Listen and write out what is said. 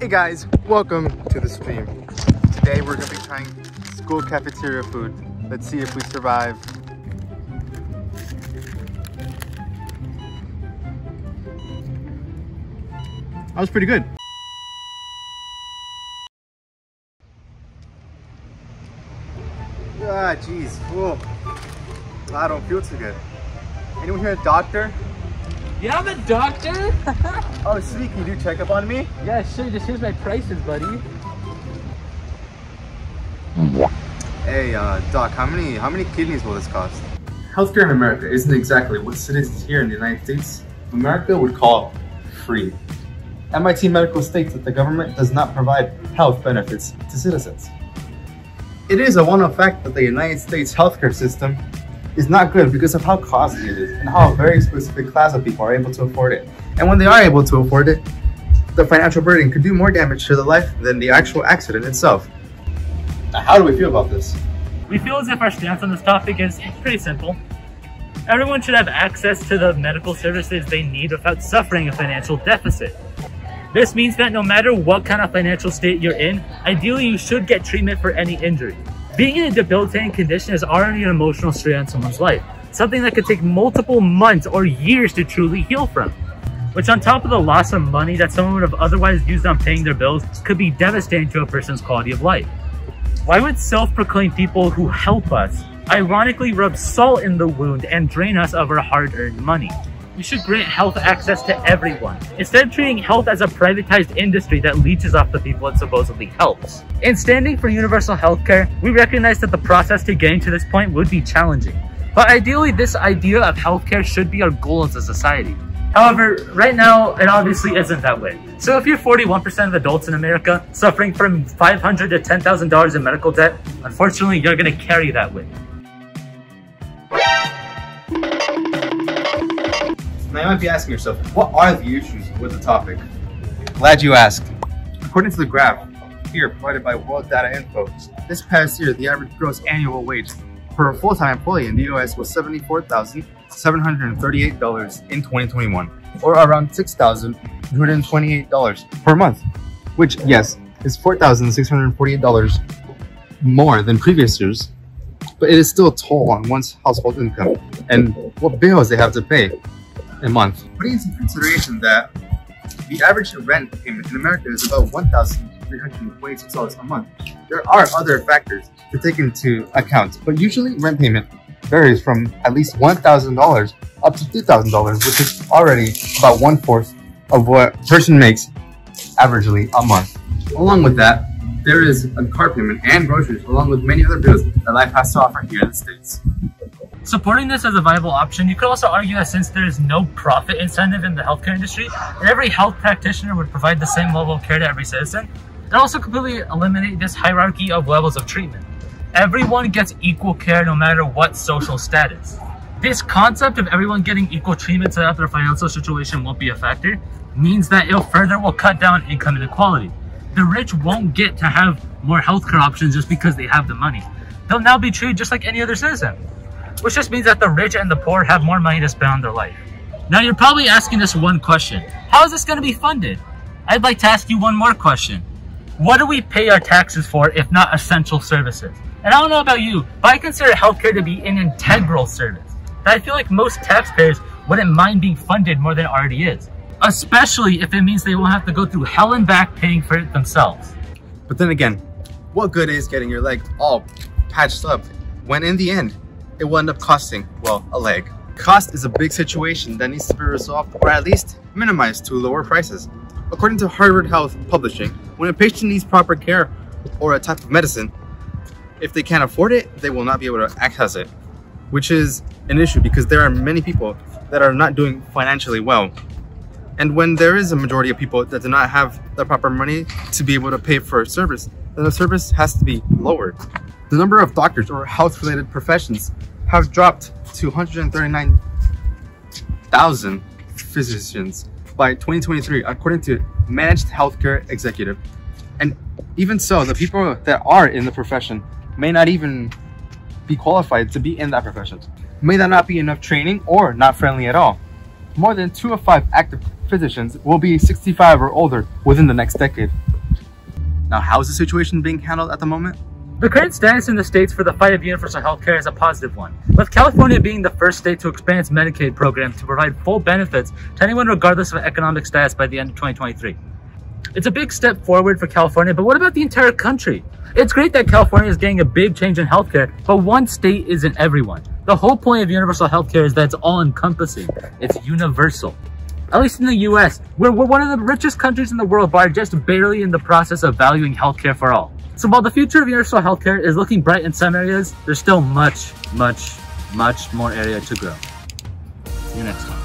Hey guys, welcome to the stream. Today we're going to be trying school cafeteria food. Let's see if we survive. That was pretty good. Ah, jeez. Whoa. I don't feel too good. Anyone here a doctor? Yeah, I'm a doctor. Oh, sweet. Can you do checkup on me? Yeah, sure. Just here's my prices, buddy. Hey, doc, how many kidneys will this cost? Healthcare in America isn't exactly what citizens here in the United States of America would call free. MIT Medical states that the government does not provide health benefits to citizens. It is a well-known fact that the United States healthcare system is not good because of how costly it is and how a very specific class of people are able to afford it. And when they are able to afford it, the financial burden could do more damage to the life than the actual accident itself. Now, how do we feel about this? We feel as if our stance on this topic is pretty simple. Everyone should have access to the medical services they need without suffering a financial deficit. This means that no matter what kind of financial state you're in, ideally you should get treatment for any injury. Being in a debilitating condition is already an emotional strain on someone's life, something that could take multiple months or years to truly heal from, which on top of the loss of money that someone would have otherwise used on paying their bills could be devastating to a person's quality of life. Why would self-proclaimed people who help us ironically rub salt in the wound and drain us of our hard-earned money? We should grant health access to everyone, instead of treating health as a privatized industry that leeches off the people it supposedly helps. In standing for universal healthcare, we recognize that the process to getting to this point would be challenging. But ideally, this idea of healthcare should be our goal as a society. However, right now, it obviously isn't that way. So if you're 41% of adults in America suffering from $500 to $10,000 in medical debt, unfortunately, you're going to carry that weight. Now you might be asking yourself, what are the issues with the topic? Glad you asked. According to the graph here provided by World Data Info, this past year the average gross annual wage for a full-time employee in the US was $74,738 in 2021, or around $6,228 per month, which, yes, is $4,648 more than previous years, but it is still a toll on one's household income and what bills they have to pay a month. Putting into consideration that the average rent payment in America is about $1,326 a month, there are other factors to take into account, but usually rent payment varies from at least $1,000 up to $2,000, which is already about 1/4 of what a person makes averagely a month. Along with that, there is a car payment and groceries, along with many other bills that life has to offer here in the States. Supporting this as a viable option, you could also argue that since there is no profit incentive in the healthcare industry, and every health practitioner would provide the same level of care to every citizen, it also completely eliminate this hierarchy of levels of treatment. Everyone gets equal care no matter what social status. This concept of everyone getting equal treatment so that their financial situation won't be a factor means that it further will cut down income inequality. The rich won't get to have more healthcare options just because they have the money. They'll now be treated just like any other citizen, which just means that the rich and the poor have more money to spend on their life. Now you're probably asking this one question: how is this going to be funded? I'd like to ask you one more question. What do we pay our taxes for if not essential services? And I don't know about you, but I consider healthcare to be an integral service that I feel like most taxpayers wouldn't mind being funded more than it already is, especially if it means they won't have to go through hell and back paying for it themselves. But then again, what good is getting your leg all patched up when in the end, it will end up costing, well, a leg? Cost is a big situation that needs to be resolved or at least minimized to lower prices. According to Harvard Health Publishing, when a patient needs proper care or a type of medicine, if they can't afford it, they will not be able to access it, which is an issue because there are many people that are not doing financially well. And when there is a majority of people that do not have the proper money to be able to pay for a service, then the service has to be lowered. The number of doctors or health-related professions have dropped to 139,000 physicians by 2023, according to Managed Healthcare Executive. And even so, the people that are in the profession may not even be qualified to be in that profession. May there not be enough training or not friendly at all. More than 2 of 5 active physicians will be 65 or older within the next decade. Now, how is the situation being handled at the moment? The current status in the states for the fight of universal health care is a positive one, with California being the first state to expand its Medicaid program to provide full benefits to anyone regardless of economic status by the end of 2023. It's a big step forward for California, but what about the entire country? It's great that California is getting a big change in healthcare, but one state isn't everyone. The whole point of universal healthcare is that it's all-encompassing. It's universal. At least in the US, we're one of the richest countries in the world, but are just barely in the process of valuing healthcare for all. So while the future of universal healthcare is looking bright in some areas, there's still much more area to grow. See you next time.